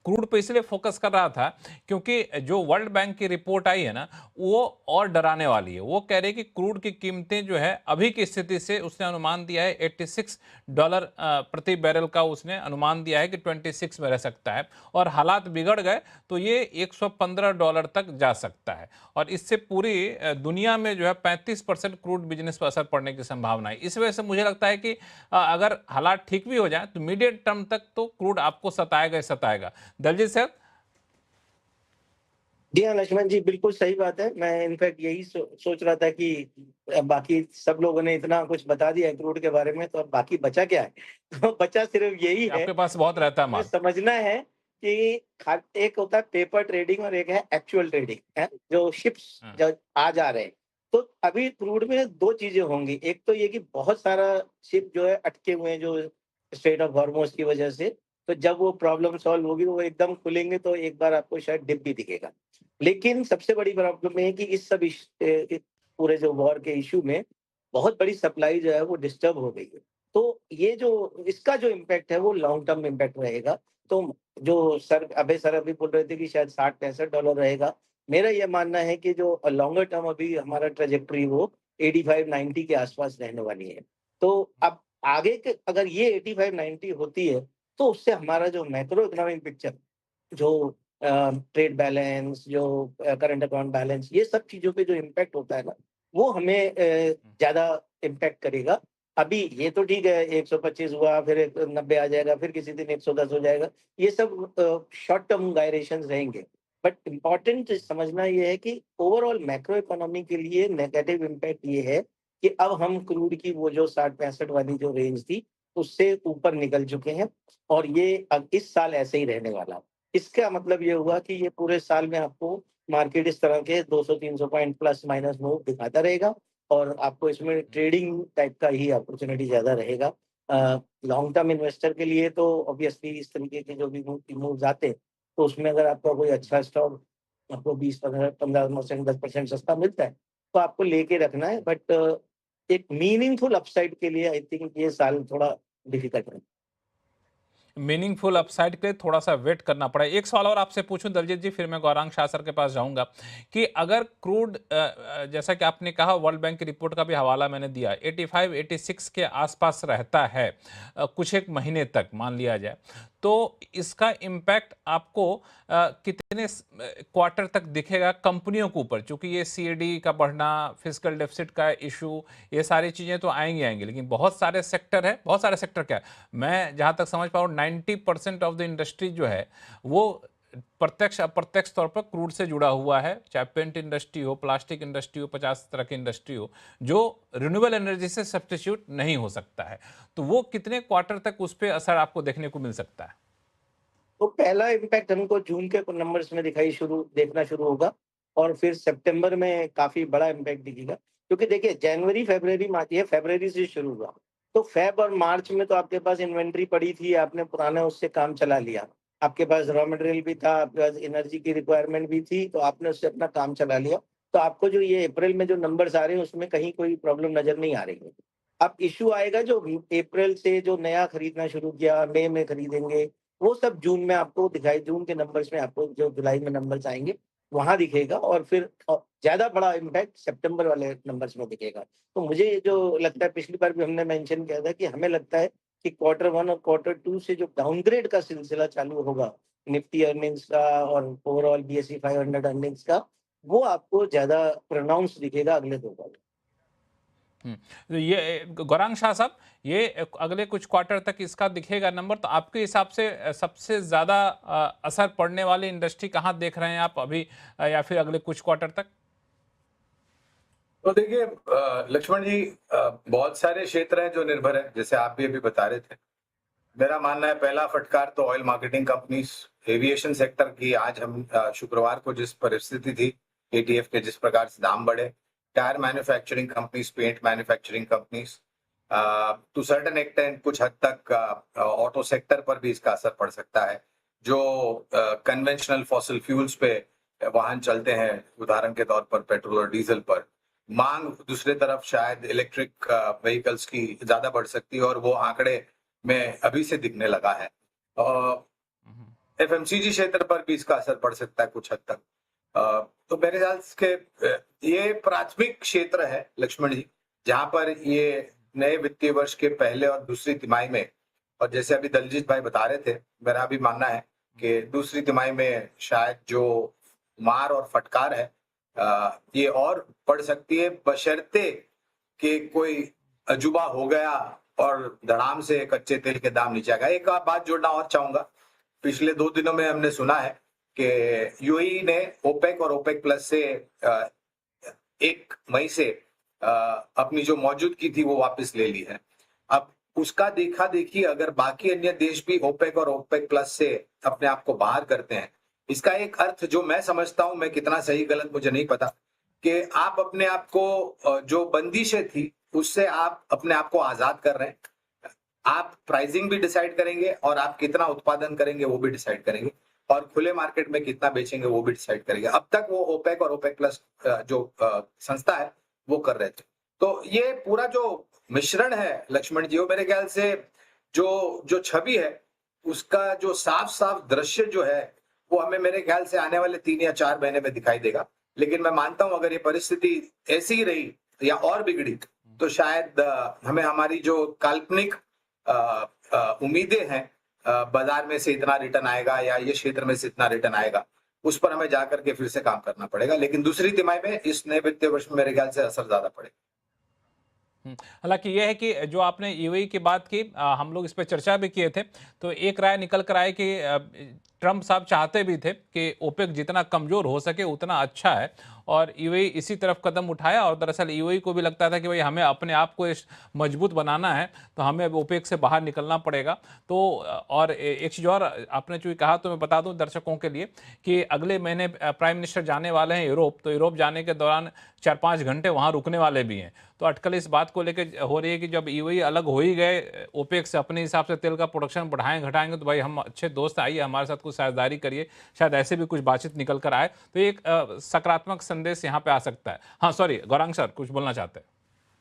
Crude पे इसलिए focus कर रहा था क्योंकि जो वर्ल्ड बैंक की रिपोर्ट आई है ना, वो और डराने वाली है। वो कह रही है कि क्रूड की कीमतें जो है अभी की स्थिति से, उसने अनुमान दिया है $86 प्रति बैरल का, उसने अनुमान दिया है कि 26 में रह सकता है, और हालात बिगड़ गए तो ये $115 तक जा सकता है। और इससे पूरी दुनिया में जो है 35% क्रूड बिजनेस पर असर पड़ने की संभावना है। इस वजह से मुझे लगता है कि अगर हालात ठीक भी हो जाए तो मीडियम टर्म तक तो क्रूड आपको सताएगा ही सताएगा। दलजीत सर। जी हाँ लक्ष्मण जी, बिल्कुल सही बात है। मैं इनफैक्ट यही सोच रहा था कि बाकी सब लोगों ने इतना कुछ बता दिया है क्रूड के बारे में, तो अब बाकी बचा क्या है? तो बचा सिर्फ यही है आपके पास बहुत कि रहता है हमें माल। समझना है कि एक होता है पेपर ट्रेडिंग और एक है एक्चुअल ट्रेडिंग, है? जो शिप्स हाँ। जो आ जा रहे हैं। तो अभी क्रूड में 2 चीज़ें होंगी। एक तो ये कि बहुत सारा शिप जो है अटके हुए हैं, जो स्ट्रेट ऑफ हॉर्मुज़ की वजह से। तो जब वो प्रॉब्लम सॉल्व होगी, वो एकदम खुलेंगे तो एक बार आपको शायद डिप भी दिखेगा। लेकिन सबसे बड़ी प्रॉब्लम ये है कि इस सब पूरे जो वॉर के इश्यू में बहुत बड़ी सप्लाई जो है वो डिस्टर्ब हो गई है। तो ये जो इसका जो इम्पैक्ट है वो लॉन्ग टर्म इम्पैक्ट रहेगा। तो जो अभय सर अभी बोल रहे थे कि शायद $60-65 रहेगा। मेरा ये मानना है कि जो लॉन्गर टर्म अभी हमारा ट्रैजेक्टरी वो 85-90 के आस-पास रहने वाली है। तो अब आगे के अगर ये 85-90 होती है, तो उससे हमारा जो मैक्रो इकोनॉमिक पिक्चर, जो ट्रेड बैलेंस, जो करंट अकाउंट बैलेंस, ये सब चीज़ों पे जो इम्पैक्ट होता है ना, वो हमें ज़्यादा इम्पैक्ट करेगा। अभी ये तो ठीक है, 125 हुआ, फिर 90 आ जाएगा, फिर किसी दिन 110 हो जाएगा। ये सब शॉर्ट टर्म गायरेशंस रहेंगे। बट इम्पोर्टेंट समझना ये है कि ओवरऑल मैक्रो इकोनॉमी के लिए नेगेटिव इम्पैक्ट ये है कि अब हम क्रूड की वो जो 60-65 वाली जो रेंज थी, उससे ऊपर निकल चुके हैं, और ये अब इस साल ऐसे ही रहने वाला है। इसका मतलब ये हुआ कि ये पूरे साल में आपको मार्केट इस तरह के 200-300 पॉइंट प्लस माइनस मूव दिखाता रहेगा, और आपको इसमें ट्रेडिंग टाइप का ही अपॉर्चुनिटी ज़्यादा रहेगा। लॉन्ग टर्म इन्वेस्टर के लिए तो ऑब्वियसली इस तरीके के जो भी मूव्स आते हैं, तो उसमें अगर आपका कोई अच्छा स्टॉक आपको 20-15% 10% सस्ता मिलता है, तो आपको लेके रखना है। बट एक मीनिंगफुल अपसाइड के लिए आई थिंक ये साल थोड़ा डिफिकल्ट है। मीनिंगफुल अपसाइड के लिए थोड़ा सा वेट करना पड़ा। एक सवाल और आपसे पूछूं दलजीत जी, फिर मैं गौरांग शाह सर के पास जाऊंगा कि अगर क्रूड जैसा कि आपने कहा, वर्ल्ड बैंक की रिपोर्ट का भी हवाला मैंने दिया, 85-86 के आसपास रहता है कुछ एक महीने तक मान लिया जाए, तो इसका इम्पैक्ट आपको कितने क्वार्टर तक दिखेगा कंपनियों के ऊपर? चूंकि ये सीएडी का बढ़ना, फिस्कल डेफिसिट का इशू, ये सारी चीजें तो आएंगी आएंगी, लेकिन बहुत सारे सेक्टर है, बहुत सारे सेक्टर क्या है, मैं जहां तक समझ पा रहा हूं 90% ऑफ द इंडस्ट्री जो है वो प्रत्यक्ष अप्रत्यक्ष तौर पर क्रूड से जुड़ा हुआ है, चाहे पेंट इंडस्ट्री हो, प्लास्टिक इंडस्ट्री हो, 50 तरह की इंडस्ट्री हो, जो रिन्यूएबल एनर्जी से सब्स्टिट्यूट नहीं हो सकता है। तो वो कितने क्वार्टर तक उस पर असर आपको देखने को मिल सकता है? तो पहला इम्पैक्ट हमको जून के नंबर्स में देखना शुरू होगा, और फिर सितंबर में काफ़ी बड़ा इम्पैक्ट दिखेगा। क्योंकि देखिए जनवरी, फरवरी, मार्च, ये फरवरी से शुरू हुआ। तो फ़ेब और मार्च में तो आपके पास इन्वेंटरी पड़ी थी, आपने पुराना उससे काम चला लिया। आपके पास रॉ मटेरियल भी था, आपके पास एनर्जी की रिक्वायरमेंट भी थी, तो आपने उससे अपना काम चला लिया। तो आपको जो ये अप्रैल में जो नंबर्स आ रहे हैं, उसमें कहीं कोई प्रॉब्लम नज़र नहीं आ रही है। अब इश्यू आएगा जो अप्रैल से जो नया खरीदना शुरू किया, मई में खरीदेंगे, वो सब जून में आपको जून के नंबर्स में आपको जो जुलाई में नंबर्स आएँगे, वहाँ दिखेगा, और फिर ज़्यादा बड़ा इम्पैक्ट सितंबर वाले नंबर्स में दिखेगा। तो मुझे ये जो लगता है, पिछली बार भी हमने मेंशन किया था कि हमें लगता है कि क्वार्टर 1 और क्वार्टर 2 से जो डाउनग्रेड का सिलसिला चालू होगा, निफ्टी अर्निंग्स का और ओवरऑल बीएसई 500 अर्निंग्स का, वो आपको ज़्यादा प्रोनाउंस दिखेगा अगले 2 क्वार्टर। तो ये गौरांग शाह साहब, ये अगले कुछ क्वार्टर तक इसका दिखेगा नंबर, तो आपके हिसाब से सबसे ज्यादा असर पड़ने वाली इंडस्ट्री कहाँ देख रहे हैं आप अभी, या फिर अगले कुछ क्वार्टर तक? तो देखिए लक्ष्मण जी, बहुत सारे क्षेत्र हैं जो निर्भर है, जैसे आप भी अभी बता रहे थे। मेरा मानना है पहला फटकार तो oil marketing companies, aviation sector की। आज हम शुक्रवार को जिस परिस्थिति थी, एटीएफ के जिस प्रकार से दाम बढ़े, tyre manufacturing companies, paint manufacturing companies, to certain extent कुछ हद तक ऑटो सेक्टर पर भी इसका असर पड़ सकता है। जो कन्वेंशनल फॉसिल फ्यूल्स पे वाहन चलते हैं, उदाहरण के तौर पर पेट्रोल और डीजल पर, मांग दूसरे तरफ शायद इलेक्ट्रिक व्हीकल्स की ज्यादा बढ़ सकती है, और वो आंकड़े में अभी से दिखने लगा है। एफएमसीजी क्षेत्र पर भी इसका असर पड़ सकता है कुछ हद तक। तो मेरे ख्याल से ये प्राथमिक क्षेत्र है लक्ष्मण जी, जहां पर ये नए वित्तीय वर्ष के पहले और दूसरी तिमाही में, और जैसे अभी दलजीत भाई बता रहे थे, मेरा भी मानना है कि दूसरी तिमाही में शायद जो मार और फटकार है ये और बढ़ सकती है, बशर्ते कि कोई अजूबा हो गया और धड़ाम से कच्चे तेल के दाम नीचे आ गए। एक बात जोड़ना और चाहूंगा, पिछले 2 दिनों में हमने सुना है कि यूएई ने ओपेक और ओपेक प्लस से 1 मई से अपनी जो मौजूदगी थी वो वापस ले ली है। अब उसका देखा देखी अगर बाकी अन्य देश भी ओपेक और ओपेक प्लस से अपने आप को बाहर करते हैं, इसका एक अर्थ जो मैं समझता हूं, मैं कितना सही गलत मुझे नहीं पता, कि आप अपने आप को जो बंदिशें थी उससे आप अपने आप को आजाद कर रहे हैं। आप प्राइसिंग भी डिसाइड करेंगे और आप कितना उत्पादन करेंगे वो भी डिसाइड करेंगे, और खुले मार्केट में कितना बेचेंगे वो भी डिसाइड करेंगे। अब तक वो ओपेक और ओपेक प्लस जो संस्था है वो कर रहे थे। तो ये पूरा जो मिश्रण है लक्ष्मण जी, वो मेरे ख्याल से जो छवि है उसका जो साफ साफ दृश्य जो है वो हमें मेरे ख्याल से आने वाले 3 या 4 महीने में दिखाई देगा। लेकिन मैं मानता हूं अगर ये परिस्थिति ऐसी ही रही या और बिगड़ी तो शायद हमें हमारी जो काल्पनिक उम्मीदें हैं बाजार में से इतना रिटर्न आएगा या ये क्षेत्र में से इतना रिटर्न आएगा, उस पर हमें जाकर के फिर से काम करना पड़ेगा। लेकिन दूसरी तिमाही में इस नए वित्तीय वर्ष में मेरे ख्याल से असर ज्यादा पड़ेगा। हालांकि यह है कि जो आपने यूएई की बात की, हम लोग इस पर चर्चा भी किए थे, तो एक राय निकल कर आए कि ट्रंप साहब चाहते भी थे कि ओपेक जितना कमजोर हो सके उतना अच्छा है, और यूएई इसी तरफ कदम उठाया। और दरअसल यूएई को भी लगता था कि भाई हमें अपने आप को मजबूत बनाना है तो हमें ओपेक से बाहर निकलना पड़ेगा। तो और एक चीज़ और आपने जो कहा तो मैं बता दूं दर्शकों के लिए कि अगले महीने प्राइम मिनिस्टर जाने वाले हैं यूरोप, तो यूरोप जाने के दौरान 4-5 घंटे वहाँ रुकने वाले भी हैं। तो अटकल इस बात को लेकर हो रही है कि जब यूएई अलग हो ही गए ओपेक से, अपने हिसाब से तेल का प्रोडक्शन बढ़ाएं घटाएंगे, तो भाई हम अच्छे दोस्त, आइए हमारे साथ कुछ साझेदारी करिए, शायद ऐसे भी कुछ बातचीत निकल कर आए, तो एक सकारात्मक संदेश यहाँ पे आ सकता है। हाँ सॉरी गौरांग सर कुछ बोलना चाहते हैं?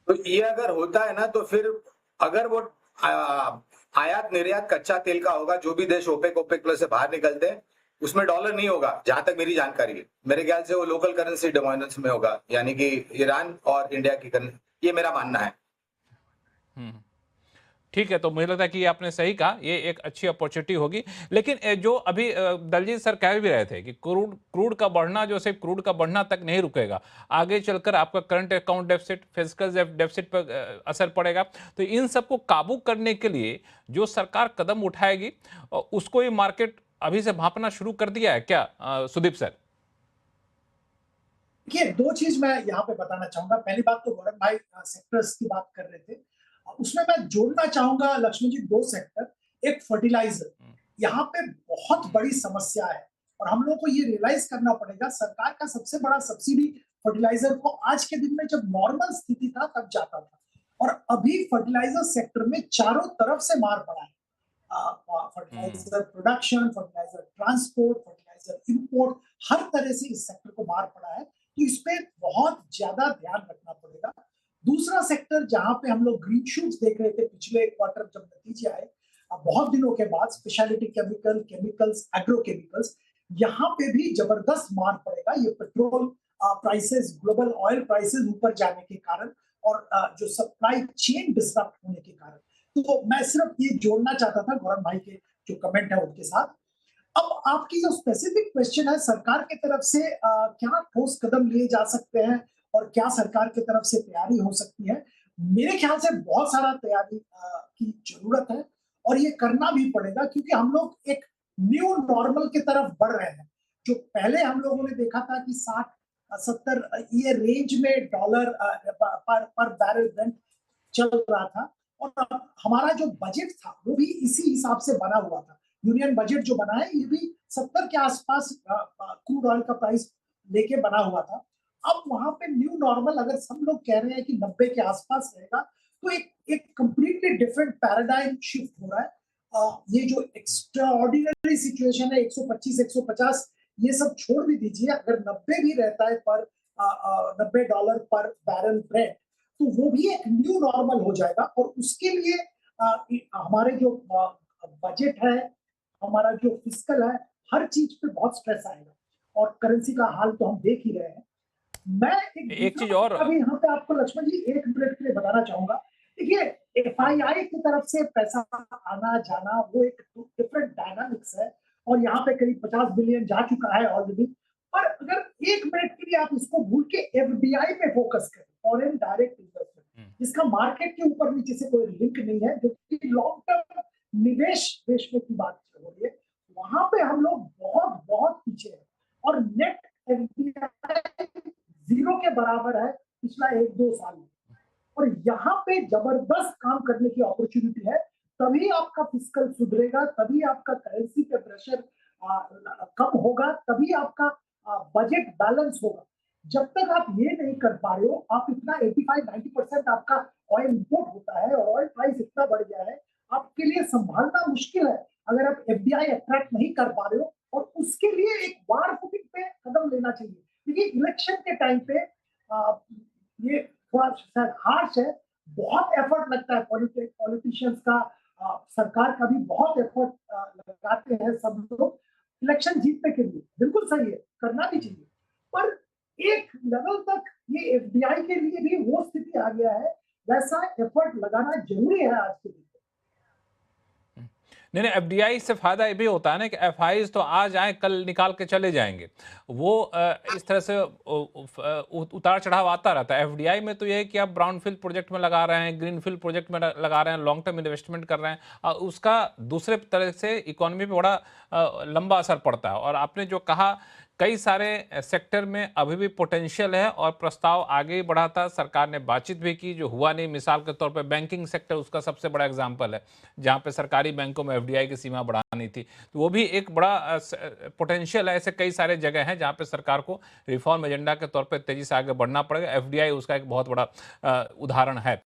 तो ये अगर होता है ना, तो फिर अगर वो आयात निर्यात कच्चा तेल का होगा, जो भी देश ओपेक ओपेक प्लस से बाहर निकलते हैं उसमें डॉलर नहीं होगा, जहां तक मेरी जानकारी है। मेरे ख्याल से वो लोकल करेंसी डिनोमिनेशन में होगा, यानी कि ईरान और इंडिया की करेंसी, ये मेरा मानना है। ठीक है, तो मुझे लगता है कि आपने सही कहा, ये एक अच्छी अपॉर्चुनिटी होगी। लेकिन जो अभी दलजीत सर कह भी रहे थे कि क्रूड का बढ़ना जो सिर्फ क्रूड का बढ़ना तक नहीं रुकेगा, आगे चलकर आपका current account deficit, fiscal deficit पर असर पड़ेगा। तो इन सबको काबू करने के लिए जो सरकार कदम उठाएगी उसको ये मार्केट अभी से भांपना शुरू कर दिया है क्या, सुदीप सर? देखिए, 2 चीज मैं यहाँ पे बताना चाहूंगा। पहली बात तो गौरव भाई सेक्टर्स की बात कर रहे थे, उसमें मैं जोड़ना चाहूंगा लक्ष्मण जी 2 सेक्टर। एक फर्टिलाइजर, यहाँ पे बहुत बड़ी समस्या है और हम लोग को ये रियलाइज करना पड़ेगा। सरकार का सबसे बड़ा सब्सिडी फर्टिलाइजर को आज के दिन में जब नॉर्मल स्थिति था तब जाता था, और अभी फर्टिलाइजर सेक्टर में चारों तरफ से मार पड़ा है। Fertiliser production, fertiliser transport, fertiliser import, हर तरह से इस सेक्टर को मार पड़ा है। तो इस पे बहुत ज्यादा ध्यान रखना पड़ेगा। दूसरा सेक्टर जहां पे हम लोग ग्रीन शूट्स देख रहे थे पिछले क्वार्टर जब नतीजे आए, बहुत दिनों के बाद, स्पेशलिटी केमिकल्स, एग्रोकेमिकल्स, यहाँ पे भी जबरदस्त मार पड़ेगा। ये petrol prices, global oil prices ऊपर जाने के कारण और जो सप्लाई चेन डिसरप्ट होने के कारण। तो मैं सिर्फ ये जोड़ना चाहता था गौरव भाई के जो कमेंट है उनके साथ। अब आपकी जो स्पेसिफिक क्वेश्चन है, सरकार की तरफ से क्या ठोस कदम लिए जा सकते हैं और क्या सरकार की तरफ से तैयारी हो सकती है, मेरे ख्याल से बहुत सारा तैयारी की जरूरत है और ये करना भी पड़ेगा, क्योंकि हम लोग एक न्यू नॉर्मल की तरफ बढ़ रहे हैं। जो पहले हम लोगों ने देखा था कि 60-70 ये रेंज में डॉलर पर बैरल ब्रेंट चल रहा था, और हमारा जो बजट था वो भी इसी हिसाब से बना हुआ था। यूनियन बजट जो बना है ये भी 70 के आसपास क्रूड ऑयल का प्राइस लेके बना हुआ था। अब वहां पे न्यू नॉर्मल अगर सब लोग कह रहे हैं कि 90 के आसपास रहेगा, तो एक कंप्लीटली डिफरेंट पैराडाइम शिफ्ट हो रहा है। ये जो एक्स्ट्राऑर्डिनरी सिचुएशन है 125 150 ये सब छोड़ भी दीजिए, अगर 90 भी रहता है पर $90 पर बैरल ब्रेंट, तो वो भी एक न्यू नॉर्मल हो जाएगा। और उसके लिए हमारे जो बजट है, हमारा जो फिस्कल है, हर चीज पे बहुत स्ट्रेस आएगा और करेंसी का हाल तो हम देख ही रहे हैं। मैं एक चीज दूसरा और मुद्दा भी यहाँ पे आपको लक्ष्मण जी 1 मिनट के लिए बताना चाहूंगा। देखिए, एफआईआई की तरफ से पैसा आना जाना वो एक डिफरेंट डायनामिक्स है और यहाँ पे करीब 50 बिलियन जा चुका है ऑलरेडी। पर अगर 1 मिनट के लिए आप इसको भूल के एफडीआई पे फोकस करें, फॉरेन डायरेक्ट इन्वेस्टमेंट, जिसका मार्केट के ऊपर नीचे से कोई लिंक नहीं है, जो कि लॉन्ग टर्म निवेश देश में की बात हो रही है, वहां पे हम लोग बहुत बहुत पीछे हैं और नेट एफडीआई 0 के बराबर है पिछला 1-2 साल में। और यहाँ पे जबरदस्त काम करने की अपॉर्चुनिटी है। तभी आपका फिस्कल सुधरेगा, तभी आपका करेंसी पे प्रेशर कम होगा, तभी आपका बजट बैलेंस होगा। जब तक आप ये नहीं कर पा रहे हो, आप इतना 85-90% आपका ऑयल इंपोर्ट होता है और ऑयल प्राइस इतना बढ़ गया है, आपके लिए संभालना मुश्किल है अगर आप एफडीआई अट्रैक्ट नहीं कर पा रहे हो। और उसके लिए एक वार फुटिंग पे कदम लेना चाहिए, क्योंकि इलेक्शन के टाइम पे ये थोड़ा शायद हार्श है, बहुत एफर्ट लगता है पॉलिटिशियंस का, सरकार का भी बहुत एफर्ट लगाते हैं सब लोग इलेक्शन जीतने के लिए। बिल्कुल सही है, करना भी चाहिए, पर एक लेवल तक ये एफडीआई के लिए भी वो स्थिति आ गया है, वैसा एफर्ट लगाना जरूरी है आज के दिन। नहीं, एफडीआई से फायदा ये भी होता है ना कि एफआईज तो आज आए कल निकाल के चले जाएंगे। वो इस तरह से उतार चढ़ाव आता रहता है। एफडीआई में तो ये है कि आप ब्राउनफील्ड प्रोजेक्ट में लगा रहे हैं, ग्रीनफील्ड प्रोजेक्ट में लगा रहे हैं, लॉन्ग टर्म इन्वेस्टमेंट कर रहे हैं, उसका दूसरे तरह से इकोनॉमी पे बड़ा लंबा असर पड़ता है। और आपने जो कहा, कई सारे सेक्टर में अभी भी पोटेंशियल है और प्रस्ताव आगे बढ़ा था, सरकार ने बातचीत भी की, जो हुआ नहीं। मिसाल के तौर पे बैंकिंग सेक्टर उसका सबसे बड़ा एग्जांपल है, जहां पे सरकारी बैंकों में एफडीआई की सीमा बढ़ानी थी, तो वो भी एक बड़ा पोटेंशियल है। ऐसे कई सारे जगह हैं जहां पे सरकार को रिफॉर्म एजेंडा के तौर पे तेजी से आगे बढ़ना पड़ेगा। एफडीआई उसका एक बहुत बड़ा उदाहरण है।